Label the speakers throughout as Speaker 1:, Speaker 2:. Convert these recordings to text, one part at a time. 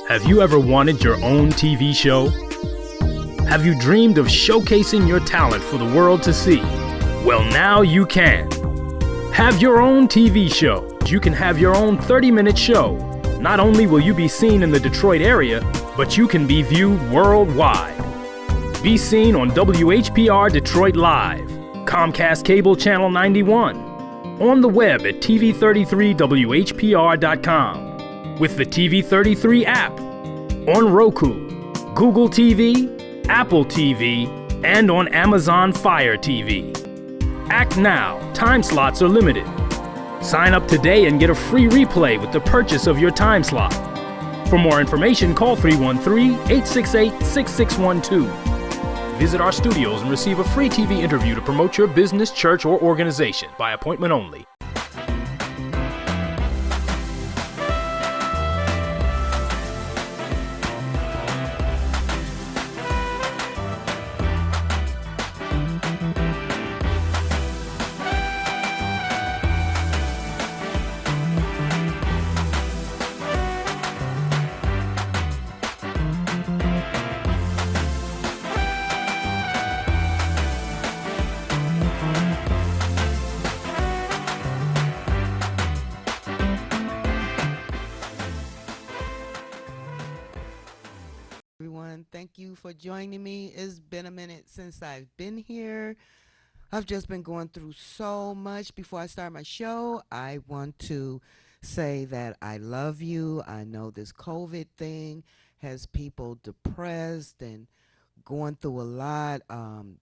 Speaker 1: Have you ever wanted your own TV show? Have you dreamed of showcasing your talent for the world to see? Well, now you can. Have your own TV show. You can have your own 30-minute show. Not only will you be seen in the Detroit area, but you can be viewed worldwide. Be seen on WHPR Detroit Live, Comcast Cable Channel 91, on the web at TV33WHPR.com, with the TV33 app, on Roku, Google TV, Apple TV, and on Amazon Fire TV. Act now. Time slots are limited. Sign up today and get a free replay with the purchase of your time slot. For more information, call 313-868-6612. Visit our studios and receive a free TV interview to promote your business, church, or organization by appointment only.
Speaker 2: Thank you for joining me. It's been a minute since I've been here. I've just been going through so much. Before I start my show, I want to say that I love you. I know this COVID thing has people depressed and going through a lot.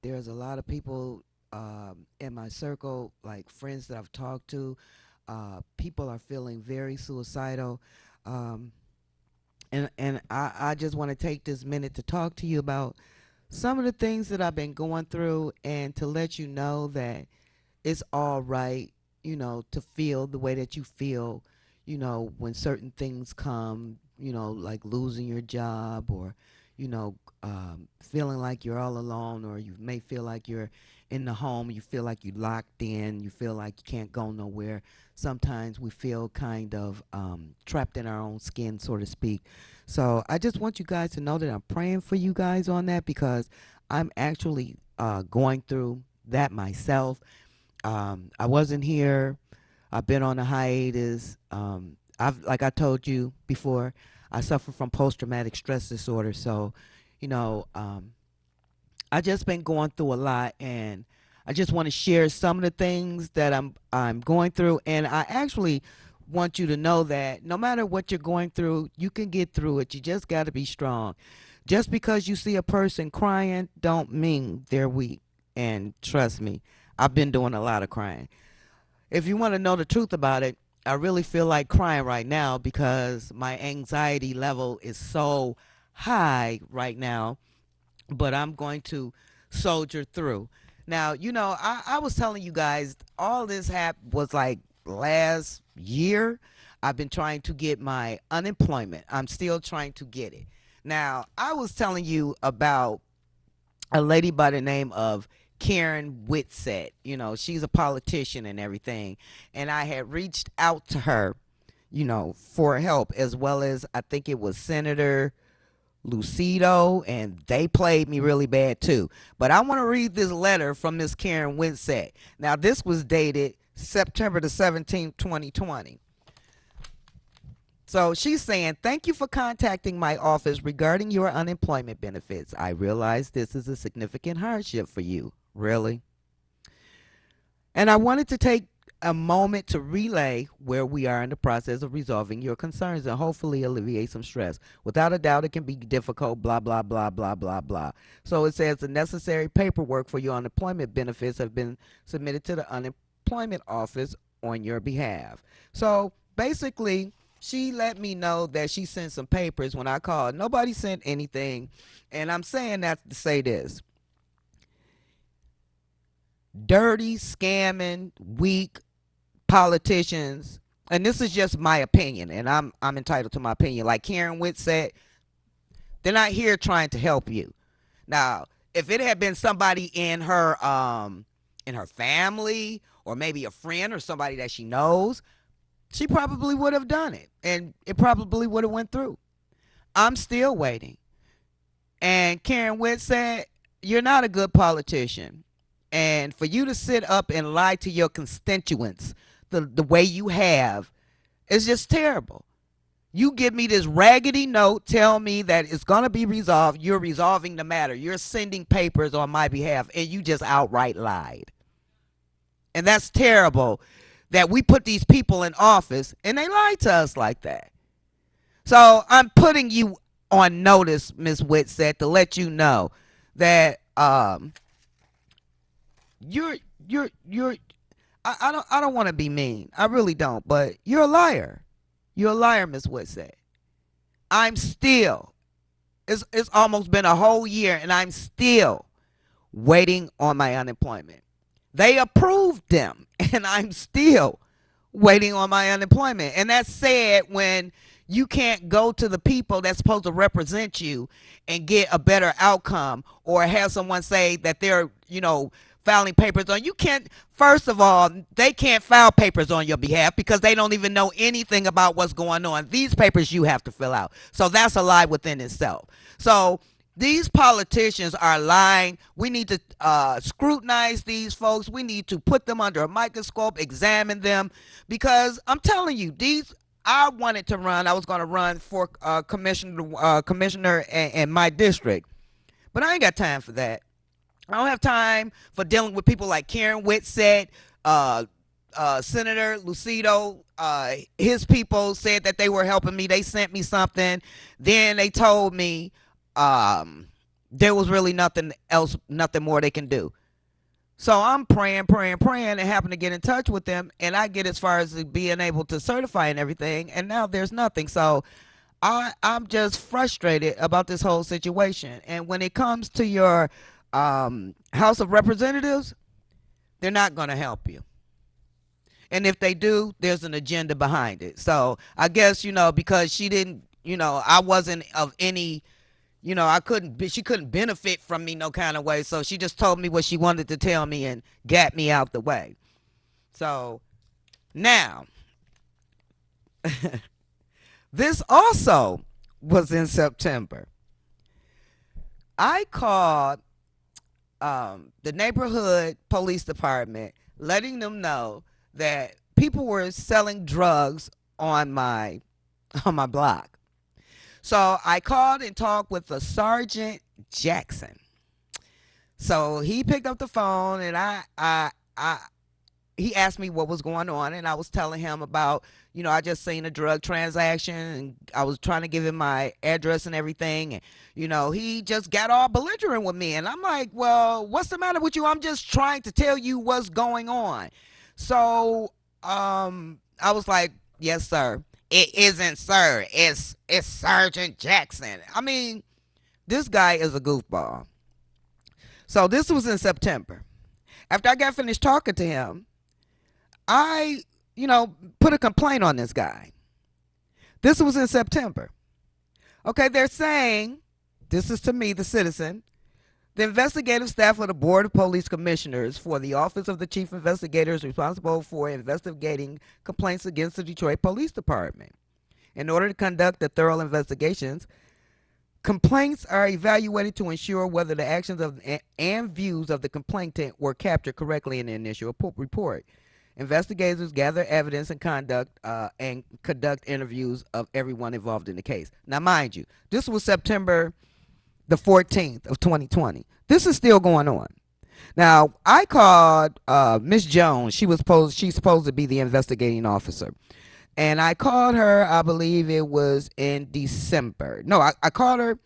Speaker 2: There's a lot of people in my circle, like friends that I've talked to. People are feeling very suicidal. And I just want to take this minute to talk to you about some of the things that I've been going through and to let you know that it's all right, to feel the way that you feel, when certain things come, like losing your job or, feeling like you're all alone, or you may feel like you're in the home, you feel like you're locked in, you feel like you can't go nowhere. Sometimes we feel kind of trapped in our own skin, so to speak. So I just want you guys to know that I'm praying for you guys on that, because I'm actually going through that myself. I wasn't here. I've been on a hiatus. Like I told you before, I suffer from post-traumatic stress disorder. So, I just been going through a lot, and I just want to share some of the things that I'm going through. And I actually want you to know that no matter what you're going through, you can get through it. You just got to be strong. Just because you see a person crying don't mean they're weak. And trust me, I've been doing a lot of crying. If you want to know the truth about it, I really feel like crying right now because my anxiety level is so high right now. But I'm going to soldier through. Now, I was telling you guys, all this was like last year. I've been trying to get my unemployment. I'm still trying to get it. Now, I was telling you about a lady by the name of Karen Whitsett. She's a politician and everything. And I had reached out to her, for help, as well as I think it was Senator Lucido, and they played me really bad too. But I want to read this letter from Miss Karen Whitsett. Now, this was dated September the 17th, 2020. So she's saying, "Thank you for contacting my office regarding your unemployment benefits. I realize this is a significant hardship for you." Really? "And I wanted to take a moment to relay where we are in the process of resolving your concerns and hopefully alleviate some stress. Without a doubt, it can be difficult, blah, blah, blah, blah, blah, blah." So it says the necessary paperwork for your unemployment benefits have been submitted to the unemployment office on your behalf. So basically, she let me know that she sent some papers when I called. Nobody sent anything. And I'm saying that to say this: dirty, scamming, weak politicians, and this is just my opinion, and I'm entitled to my opinion. Like Karen Witt said, they're not here trying to help you. Now, if it had been somebody in her family, or maybe a friend or somebody that she knows, she probably would have done it, and it probably would have went through. I'm still waiting. And Karen Witt said, "You're not a good politician. And for you to sit up and lie to your constituents the way you have is just terrible. You give me this raggedy note, tell me that it's going to be resolved. You're resolving the matter. You're sending papers on my behalf, and you just outright lied. And that's terrible that we put these people in office and they lie to us like that. So I'm putting you on notice, Ms. Whitsett, to let you know that you're you're I don't want to be mean. I really don't, but you're a liar. You're a liar, Ms. Whitsett. I'm still it's almost been a whole year and I'm still waiting on my unemployment. They approved them and I'm still waiting on my unemployment. And that's sad when you can't go to the people that's supposed to represent you and get a better outcome, or have someone say that they're, filing papers on you. Can't, first of all, they can't file papers on your behalf because they don't even know anything about what's going on. These papers you have to fill out. So that's a lie within itself. So these politicians are lying. We need to scrutinize these folks. We need to put them under a microscope, examine them, because I'm telling you, I wanted to run. I was going to run for commissioner in my district, but I ain't got time for that. I don't have time for dealing with people like Karen Whitsett, Senator Lucido. His people said that they were helping me. They sent me something. Then they told me there was really nothing else, nothing more they can do. So I'm praying, and happen to get in touch with them, and I get as far as being able to certify and everything, and now there's nothing. So I'm just frustrated about this whole situation. And when it comes to your House of Representatives, they're not going to help you. And if they do, there's an agenda behind it. So I guess, because she didn't, I wasn't of any, she couldn't benefit from me no kind of way. So she just told me what she wanted to tell me and got me out the way. So now, this also was in September. I called the neighborhood police department, letting them know that people were selling drugs on my block. So I called and talked with a Sergeant Jackson. So he picked up the phone and he asked me what was going on, and I was telling him about, I just seen a drug transaction, and I was trying to give him my address and everything, and he just got all belligerent with me, and I'm like, well, what's the matter with you? I'm just trying to tell you what's going on. So I was like, yes, sir. It isn't, sir. It's Sergeant Jackson. I mean, this guy is a goofball. So this was in September. After I got finished talking to him, I, put a complaint on this guy. This was in September. Okay, they're saying, this is to me, the citizen, the investigative staff of the Board of Police Commissioners for the Office of the Chief Investigator is responsible for investigating complaints against the Detroit Police Department. In order to conduct the thorough investigations, complaints are evaluated to ensure whether the actions of and views of the complainant were captured correctly in the initial report. Investigators gather evidence and conduct interviews of everyone involved in the case. Now, mind you, this was September the 14th of 2020. This is still going on. Now, I called Miss Jones. She's supposed to be the investigating officer. And I called her, I believe it was in December. No, I called her.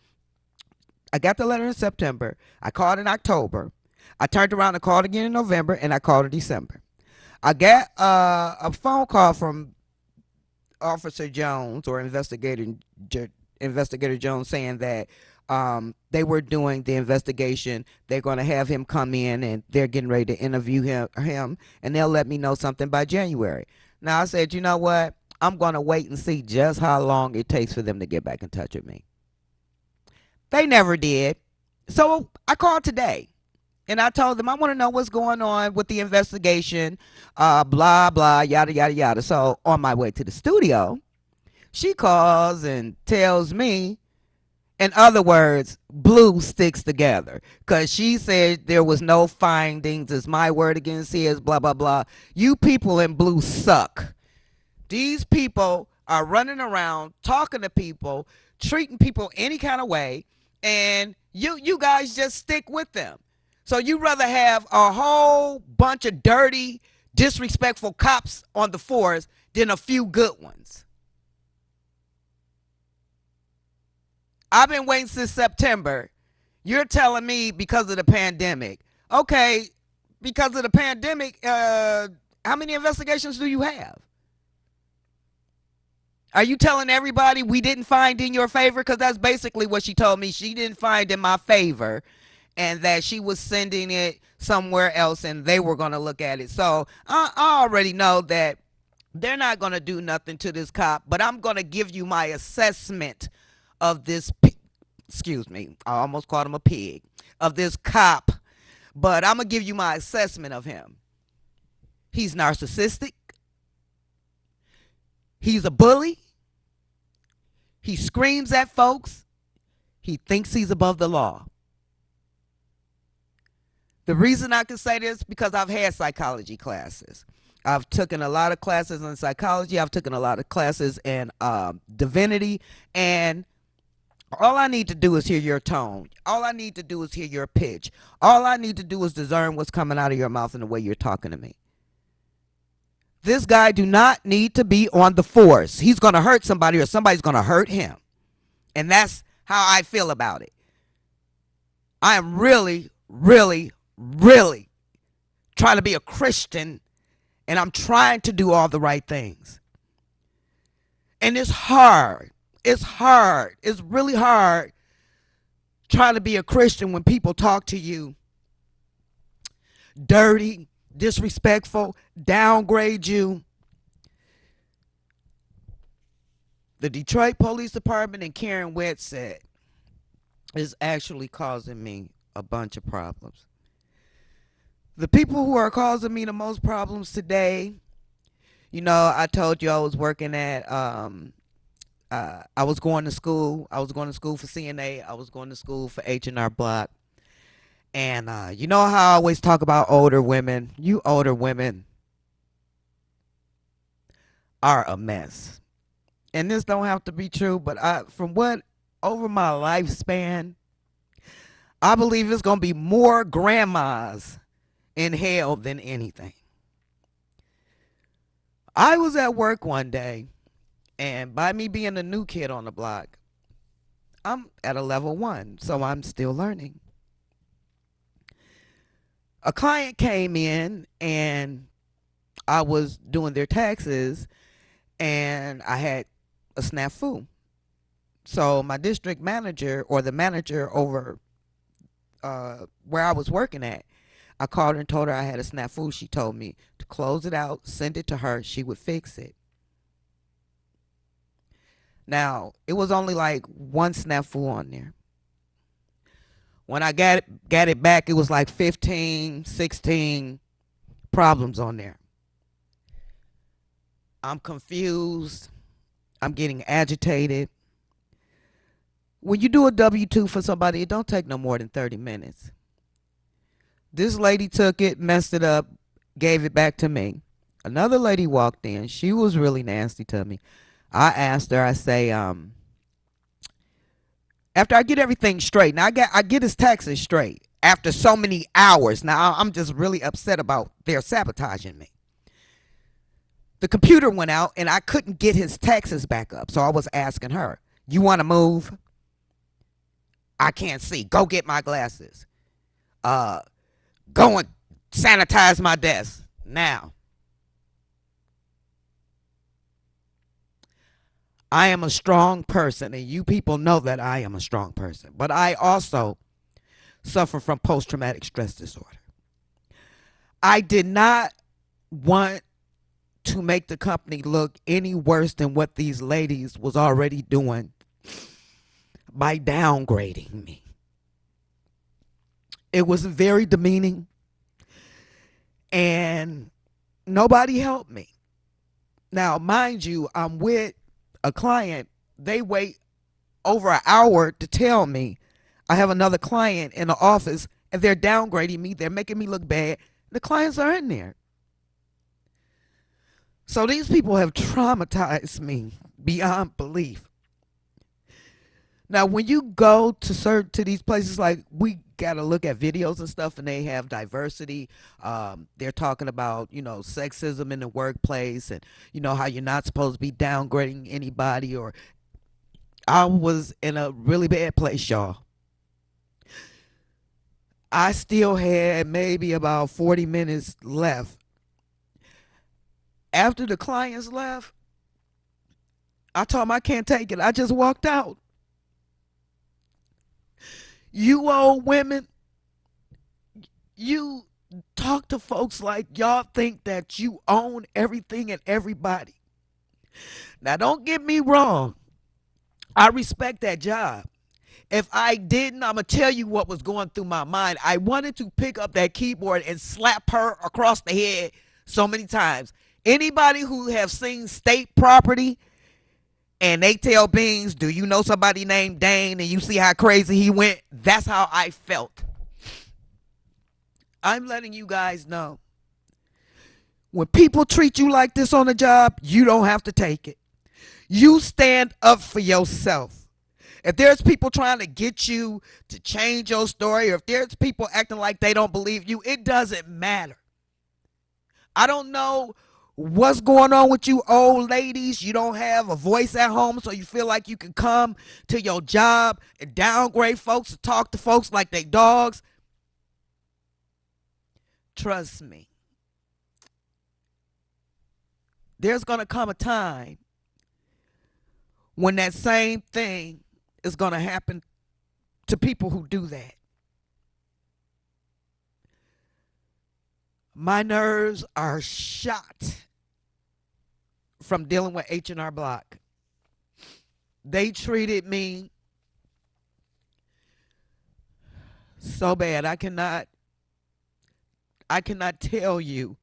Speaker 2: I got the letter in September. I called in October. I turned around and called again in November, and I called in December. I got a phone call from Officer Jones, or Investigator Jones, saying that they were doing the investigation. They're going to have him come in, and they're getting ready to interview him, and they'll let me know something by January. Now, I said, you know what? I'm going to wait and see just how long it takes for them to get back in touch with me. They never did. So I called today, and I told them I want to know what's going on with the investigation, blah, blah, yada, yada, yada. So on my way to the studio, she calls and tells me In other words, blue sticks together because she said there was no findings. It's my word against his, blah, blah, blah. You people in blue suck. These people are running around talking to people, treating people any kind of way, and you guys just stick with them. So you rather have a whole bunch of dirty, disrespectful cops on the force than a few good ones. I've been waiting since September. You're telling me because of the pandemic. Okay, because of the pandemic, how many investigations do you have? Are you telling everybody we didn't find in your favor? Because that's basically what she told me. She didn't find in my favor and that she was sending it somewhere else and they were going to look at it. So I already know that they're not going to do nothing to this cop, but I'm going to give you my assessment of this, excuse me, I almost called him a pig, of this cop, but I'm going to give you my assessment of him. He's narcissistic. He's a bully. He screams at folks. He thinks he's above the law. The reason I can say this because I've had psychology classes. I've taken a lot of classes in psychology. I've taken a lot of classes in divinity. And all I need to do is hear your tone. All I need to do is hear your pitch. All I need to do is discern what's coming out of your mouth and the way you're talking to me. This guy do not need to be on the force. He's going to hurt somebody or somebody's going to hurt him. And that's how I feel about it. I am really, really, really trying to be a Christian, and I'm trying to do all the right things. And it's hard. It's hard. It's really hard trying to be a Christian when people talk to you dirty, disrespectful, downgrade you. The Detroit Police Department and Karen Whitsett is actually causing me a bunch of problems. The people who are causing me the most problems today, you know, I told you I was working at, I was going to school. I was going to school for CNA. I was going to school for H&R Block. And you know how I always talk about older women? You older women are a mess. And this don't have to be true, but from what over my lifespan, I believe it's going to be more grandmas in hell than anything. I was at work one day, and by me being a new kid on the block, I'm at a level 1, so I'm still learning. A client came in and I was doing their taxes and I had a snafu. So my district manager or the manager over where I was working at, I called her and told her I had a snafu. She told me to close it out, send it to her. She would fix it. Now, it was only like one snafu on there. When I got it back, it was like 15, 16 problems on there. I'm confused. I'm getting agitated. When you do a W-2 for somebody, it don't take no more than 30 minutes. This lady took it, messed it up, gave it back to me. Another lady walked in. She was really nasty to me. I asked her, I say, after I get everything straight, now I get his taxes straight after so many hours. Now I'm just really upset about their sabotaging me. The computer went out and I couldn't get his taxes back up. So I was asking her, you want to move? I can't see. Go get my glasses. Go and sanitize my desk now. I am a strong person, and you people know that I am a strong person. But I also suffer from post-traumatic stress disorder. I did not want to make the company look any worse than what these ladies was already doing by downgrading me. It was very demeaning, and nobody helped me. Now, mind you, I'm with a client. They wait over an hour to tell me I have another client in the office and they're downgrading me. They're making me look bad. The clients are in there. So these people have traumatized me beyond belief. Now, when you go to these places, like we got to look at videos and stuff, and they have diversity. They're talking about sexism in the workplace, and how you're not supposed to be downgrading anybody. Or I was in a really bad place, y'all. I still had maybe about 40 minutes left. After the clients left, I told them I can't take it. I just walked out. You old women, you talk to folks like y'all think that you own everything and everybody. Now, don't get me wrong. I respect that job. If I didn't, I'm going to tell you what was going through my mind. I wanted to pick up that keyboard and slap her across the head so many times. Anybody who have seen State Property and they tell Beans, do you know somebody named Dane, and you see how crazy he went? That's how I felt. I'm letting you guys know. When people treat you like this on the job, you don't have to take it. You stand up for yourself. If there's people trying to get you to change your story, or if there's people acting like they don't believe you, it doesn't matter. I don't know what's going on with you old ladies. You don't have a voice at home, so you feel like you can come to your job and downgrade folks and talk to folks like they dogs. Trust me. There's going to come a time when that same thing is going to happen to people who do that. My nerves are shot from dealing with H&R Block. They treated me so bad. I cannot tell you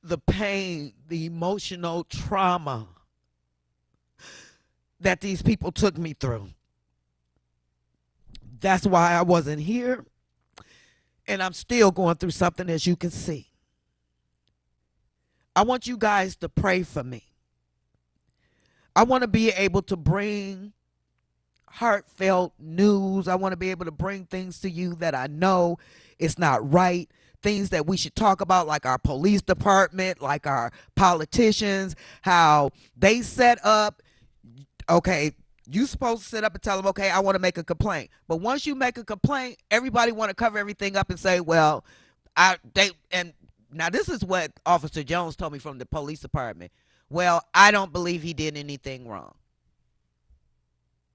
Speaker 2: the pain, the emotional trauma that these people took me through. That's why I wasn't here. And I'm still going through something, as you can see. I want you guys to pray for me. I want to be able to bring heartfelt news. I want to be able to bring things to you that I know it's not right. Things that we should talk about, like our police department, like our politicians, how they set up, okay, you supposed to sit up and tell them, okay, I want to make a complaint. But once you make a complaint, everybody want to cover everything up and say, well, and now this is what Officer Jones told me from the police department. Well, I don't believe he did anything wrong.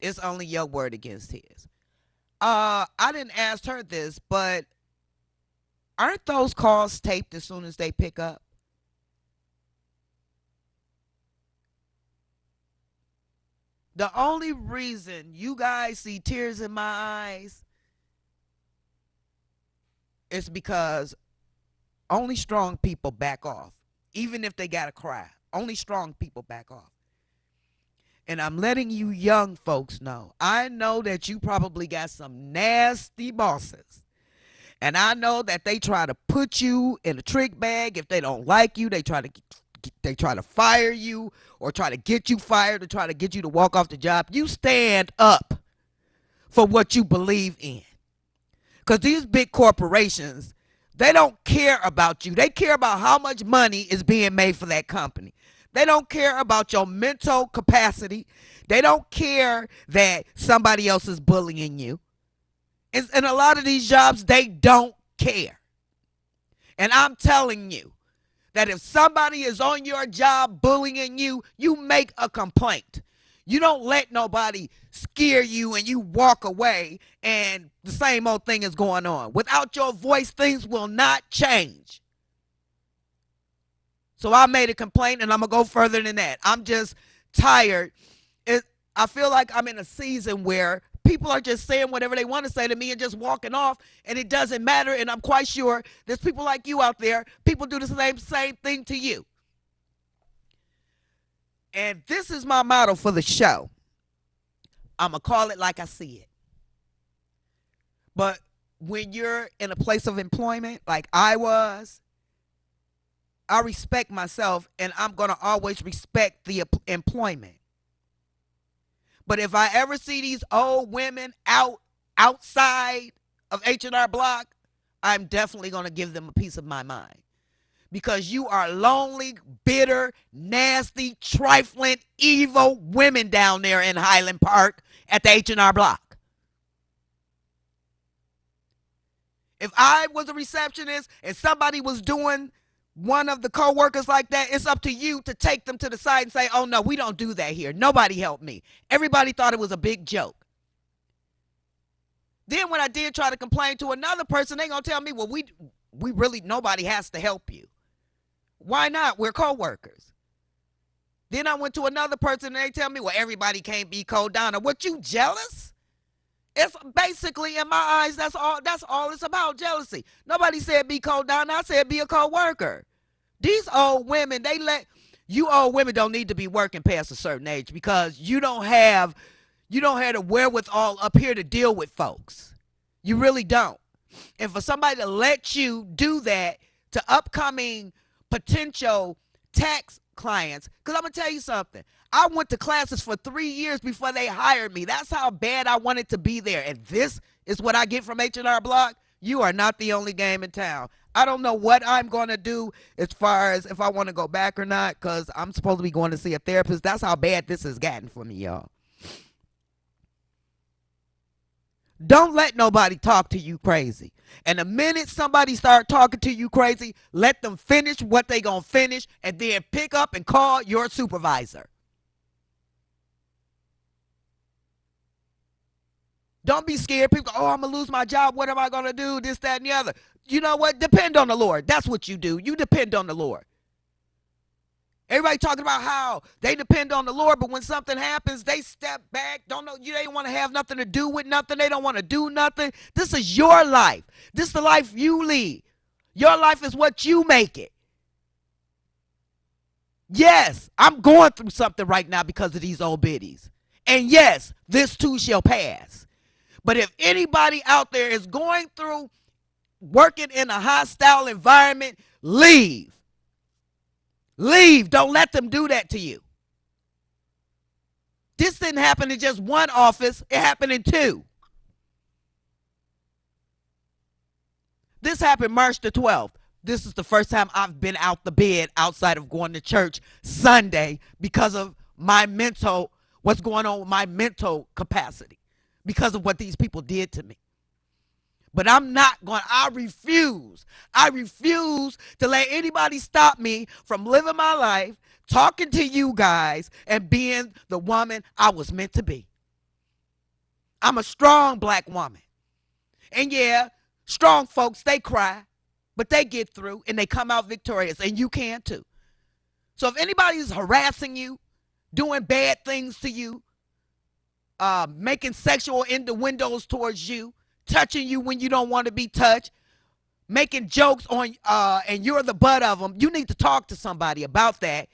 Speaker 2: It's only your word against his. I didn't ask her this, but aren't those calls taped as soon as they pick up? The only reason you guys see tears in my eyes is because only strong people back off. Even if they gotta cry, only strong people back off. And I'm letting you young folks know, I know that you probably got some nasty bosses. And I know that they try to put you in a trick bag. If they don't like you, they try to fire you, or try to get you fired, or try to get you to walk off the job. You stand up for what you believe in. Because these big corporations, they don't care about you. They care about how much money is being made for that company. They don't care about your mental capacity. They don't care that somebody else is bullying you. And a lot of these jobs, they don't care. And I'm telling you that if somebody is on your job bullying you, you make a complaint. You don't let nobody scare you and you walk away and the same old thing is going on. Without your voice, things will not change. So I made a complaint, and I'm going to go further than that. I'm just tired. I feel like I'm in a season where people are just saying whatever they want to say to me and just walking off, and it doesn't matter. And I'm quite sure there's people like you out there. People do the same thing to you. And this is my motto for the show. I'm going to call it like I see it. But when you're in a place of employment like I was, I respect myself and I'm going to always respect the employment. But if I ever see these old women outside of H&R Block, I'm definitely going to give them a piece of my mind. Because you are lonely, bitter, nasty, trifling, evil women down there in Highland Park at the H&R Block. If I was a receptionist and somebody was doing one of the co-workers like that, it's up to you to take them to the side and say, oh no, we don't do that here. Nobody helped me. Everybody thought it was a big joke. Then when I did try to complain to another person, they gonna tell me, well, we really, nobody has to help you. Why not? We're co-workers. Then I went to another person and they tell me, well, everybody can't be co-Donna. What, you jealous? It's basically, in my eyes, that's all it's about, jealousy. Nobody said be co-Donna. I said be a co-worker. These old women, you old women don't need to be working past a certain age because you don't have the wherewithal up here to deal with folks. You really don't. And for somebody to let you do that to upcoming potential tax clients, because I'm going to tell you something. I went to classes for 3 years before they hired me. That's how bad I wanted to be there. And this is what I get from H&R Block. You are not the only game in town. I don't know what I'm going to do as far as if I want to go back or not, because I'm supposed to be going to see a therapist. That's how bad this has gotten for me, y'all. Don't let nobody talk to you crazy. And the minute somebody start talking to you crazy, let them finish what they gonna finish and then pick up and call your supervisor. Don't be scared. People go, oh, I'm gonna lose my job. What am I gonna do? This, that, and the other. You know what? Depend on the Lord. That's what you do. You depend on the Lord. Everybody talking about how they depend on the Lord, but when something happens, they step back. Don't know, they don't want to have nothing to do with nothing. They don't want to do nothing. This is your life. This is the life you lead. Your life is what you make it. Yes, I'm going through something right now because of these old biddies. And yes, this too shall pass. But if anybody out there is going through working in a hostile environment, leave. Leave. Don't let them do that to you. This didn't happen in just one office. It happened in 2. This happened March the 12th. This is the first time I've been out the bed outside of going to church Sunday because of my mental, what's going on with my mental capacity, because of what these people did to me. But I refuse to let anybody stop me from living my life, talking to you guys, and being the woman I was meant to be. I'm a strong black woman. And yeah, strong folks, they cry, but they get through and they come out victorious, and you can too. So if anybody's harassing you, doing bad things to you, making sexual innuendos towards you, touching you when you don't want to be touched, making jokes on and you're the butt of them, you need to talk to somebody about that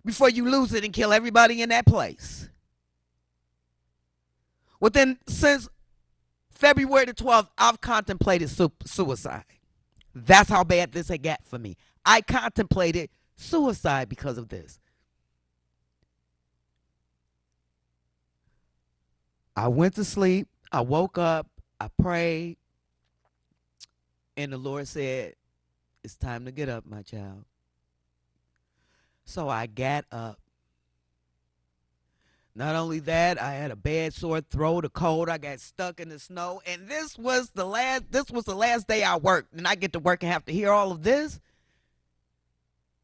Speaker 2: before you lose it and kill everybody in that place. Since February the 12th, I've contemplated suicide. That's how bad this had got for me. I contemplated suicide because of this. I went to sleep. I woke up. I prayed, and the Lord said, it's time to get up, my child. So I got up. Not only that, I had a bad sore throat, a cold. I got stuck in the snow, and this was the last day I worked, and I get to work and have to hear all of this.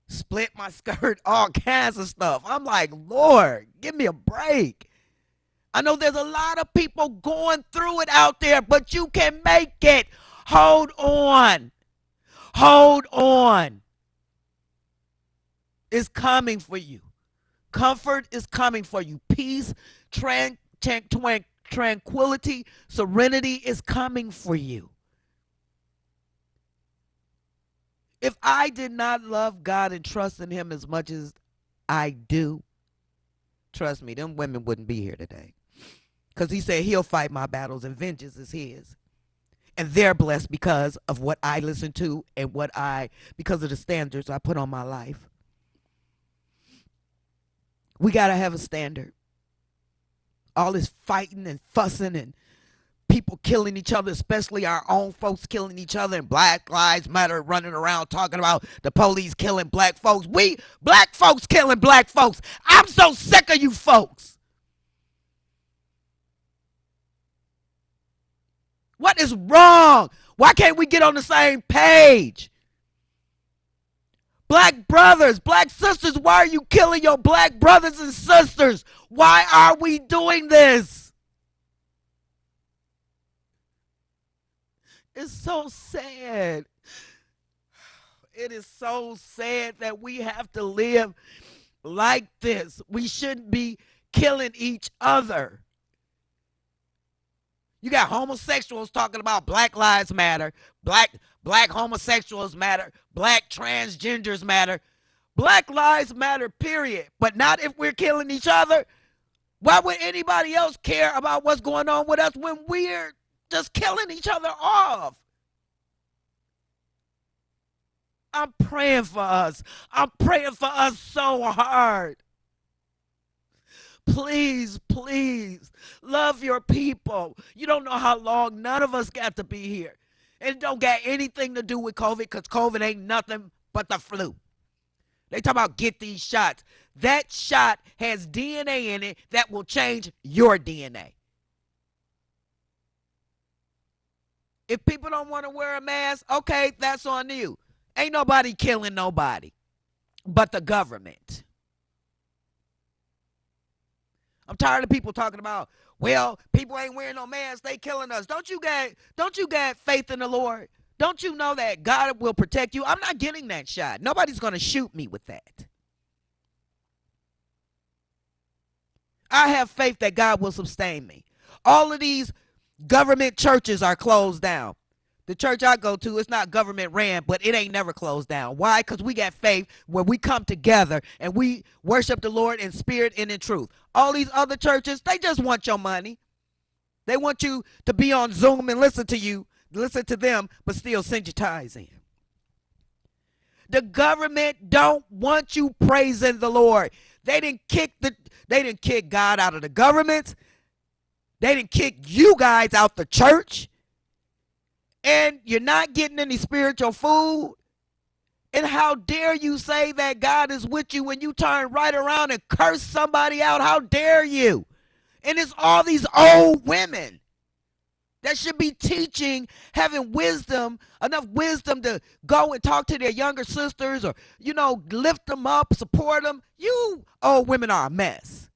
Speaker 2: Split my skirt, all kinds of stuff. I'm like, Lord, give me a break. I know there's a lot of people going through it out there, but you can make it. Hold on. Hold on. It's coming for you. Comfort is coming for you. Peace, tranquility, serenity is coming for you. If I did not love God and trust in Him as much as I do, Trust me, them women wouldn't be here today. Because he said he'll fight my battles and vengeance is his. And they're blessed because of what I listen to and because of the standards I put on my life. We got to have a standard. All this fighting and fussing and people killing each other, especially our own folks killing each other, and Black Lives Matter running around talking about the police killing black folks. We black folks killing black folks. I'm so sick of you folks. What is wrong? Why can't we get on the same page? Black brothers, black sisters, why are you killing your black brothers and sisters? Why are we doing this? It's so sad. It is so sad that we have to live like this. We shouldn't be killing each other. You got homosexuals talking about Black Lives Matter, black homosexuals matter, black transgenders matter. Black lives matter, period. But not if we're killing each other. Why would anybody else care about what's going on with us when we're just killing each other off? I'm praying for us. I'm praying for us so hard. Please, please, love your people. You don't know how long none of us got to be here. And it don't got anything to do with COVID, because COVID ain't nothing but the flu. They talk about get these shots. That shot has DNA in it that will change your DNA. If people don't want to wear a mask, okay, that's on you. Ain't nobody killing nobody but the government. I'm tired of people talking about, well, people ain't wearing no masks, they killing us. Don't you got faith in the Lord? Don't you know that God will protect you? I'm not getting that shot. Nobody's going to shoot me with that. I have faith that God will sustain me. All of these government churches are closed down. The church I go to, it's not government ran, but it ain't never closed down. Why? Because we got faith where we come together and we worship the Lord in spirit and in truth. All these other churches, they just want your money. They want you to be on Zoom and listen to them, but still send your tithes in. The government don't want you praising the Lord. They didn't kick God out of the government. They didn't kick you guys out the church. And you're not getting any spiritual food. And how dare you say that God is with you when you turn right around and curse somebody out? How dare you? And it's all these old women that should be teaching, having wisdom, enough wisdom to go and talk to their younger sisters or, lift them up, support them. You old women are a mess.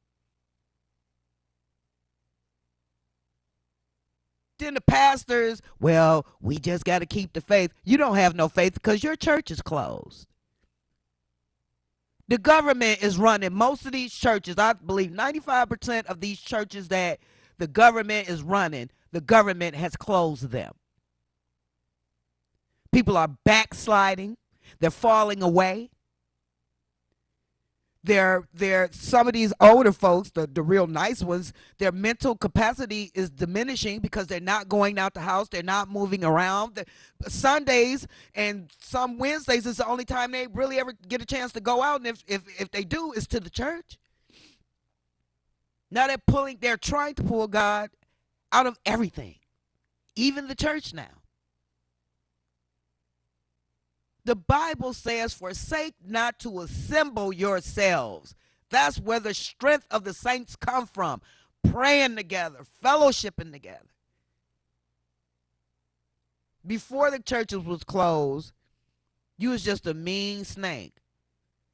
Speaker 2: Then the pastors, well, we just got to keep the faith. You don't have no faith because your church is closed. The government is running most of these churches. I believe 95% of these churches that the government is running, the government has closed them. People are backsliding. They're falling away. Some of these older folks, the real nice ones, their mental capacity is diminishing because they're not going out the house. They're not moving around. Sundays and some Wednesdays is the only time they really ever get a chance to go out. And if they do, it's to the church. Now they're trying to pull God out of everything, even the church now. The Bible says, forsake not to assemble yourselves. That's where the strength of the saints come from. Praying together, fellowshipping together. Before the churches was closed, you was just a mean snake.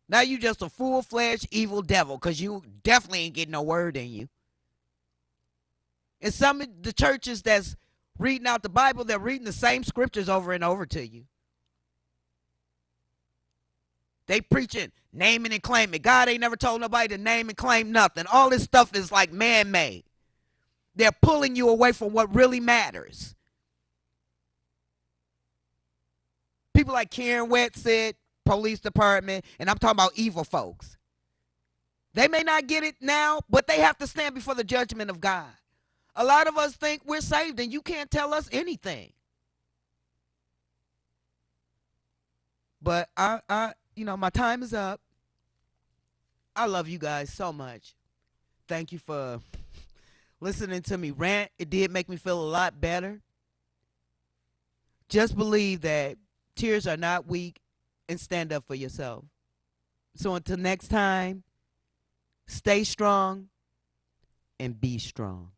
Speaker 2: Now you just a full-fledged evil devil because you definitely ain't getting no word in you. And some of the churches that's reading out the Bible, they're reading the same scriptures over and over to you. They preaching, naming and claiming. God ain't never told nobody to name and claim nothing. All this stuff is like man-made. They're pulling you away from what really matters. People like Karen Wetz said, police department, and I'm talking about evil folks. They may not get it now, but they have to stand before the judgment of God. A lot of us think we're saved and you can't tell us anything. But my time is up. I love you guys so much. Thank you for listening to me rant. It did make me feel a lot better. Just believe that tears are not weak and stand up for yourself. So until next time, stay strong and be strong.